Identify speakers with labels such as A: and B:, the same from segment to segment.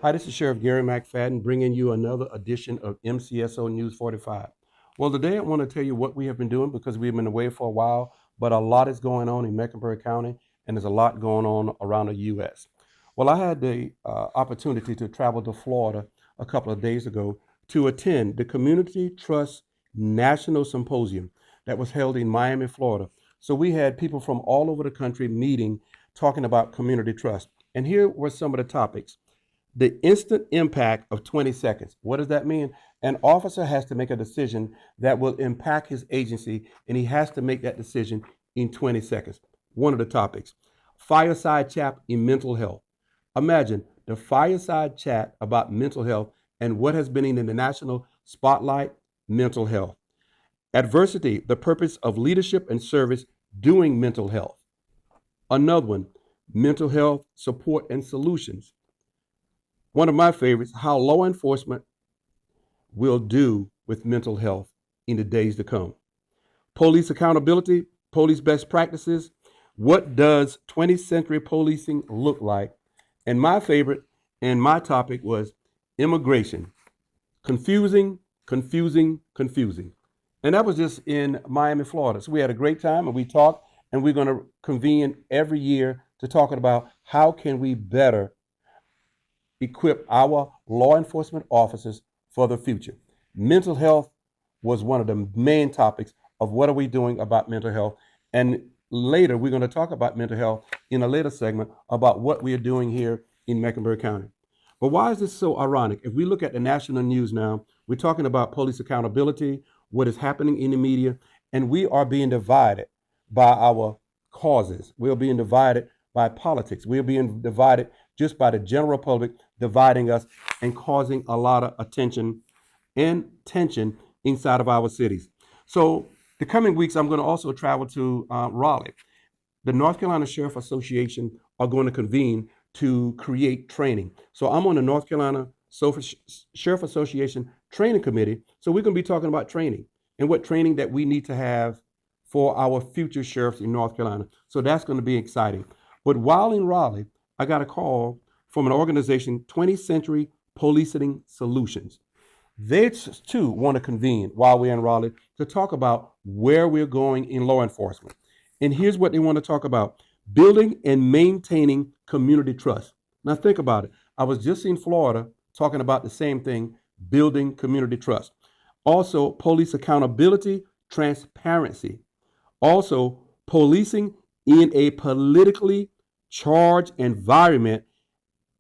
A: Hi, this is Sheriff Gary McFadden bringing you another edition of MCSO News 45. Well, today I want to tell you what we have been doing because we've been away for a while, but a lot is going on in Mecklenburg County and there's a lot going on around the U.S. Well, I had the opportunity to travel to Florida a couple of days ago to attend the Community Trust National Symposium that was held in Miami, Florida. So we had people from all over the country meeting, talking about community trust. And here were some of the topics. The instant impact of 20 seconds. What does that mean? An officer has to make a decision that will impact his agency, and he has to make that decision in 20 seconds. One of the topics. Fireside chat in mental health. Imagine the fireside chat about mental health and what has been in the national spotlight, mental health. Adversity, the purpose of leadership and service doing mental health. Another one, mental health support and solutions. One of my favorites, how law enforcement will do with mental health in the days to come. Police accountability, police best practices. What does 20th century policing look like? And my favorite and my topic was immigration. Confusing. And that was just in Miami, Florida. So we had a great time and we talked, and we're going to convene every year to talk about how can we better equip our law enforcement officers for the future. Mental health was one of the main topics of what are we doing about mental health. And later, we're going to talk about mental health in a later segment about what we are doing here in Mecklenburg County. But why is this so ironic? If we look at the national news now, we're talking about police accountability, what is happening in the media, and we are being divided by our causes. We're being divided by politics. We're being divided just by the general public, dividing us and causing a lot of attention and tension inside of our cities. So the coming weeks, I'm going to also travel to Raleigh. The North Carolina Sheriff Association are going to convene to create training. So I'm on the North Carolina Sheriff Association Training Committee. So we're going to be talking about training and what training that we need to have for our future sheriffs in North Carolina. So that's going to be exciting. But while in Raleigh, I got a call from an organization, 20th Century Policing Solutions. They too want to convene while we're in Raleigh to talk about where we're going in law enforcement. And here's what they want to talk about: building and maintaining community trust. Now think about it. I was just in Florida talking about the same thing, building community trust. Also, police accountability, transparency. Also, policing in a politically charged environment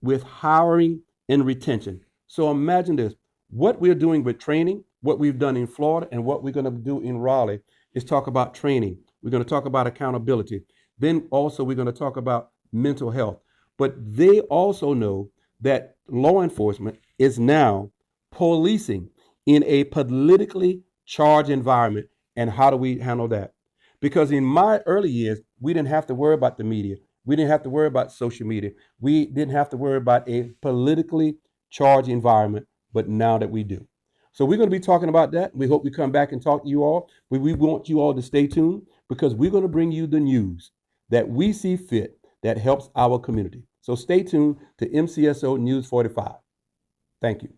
A: with hiring and retention. So imagine this. What we're doing with training, what we've done in Florida, and what we're going to do in Raleigh is talk about training. We're going to talk about accountability. Then also we're going to talk about mental health. But they also know that law enforcement is now policing in a politically charged environment. And how do we handle that? Because in my early years, we didn't have to worry about the media. We didn't have to worry about social media. We didn't have to worry about a politically charged environment, but now that we do. So we're going to be talking about that. We hope we come back and talk to you all. We want you all to stay tuned because we're going to bring you the news that we see fit that helps our community. So stay tuned to MCSO News 45. Thank you.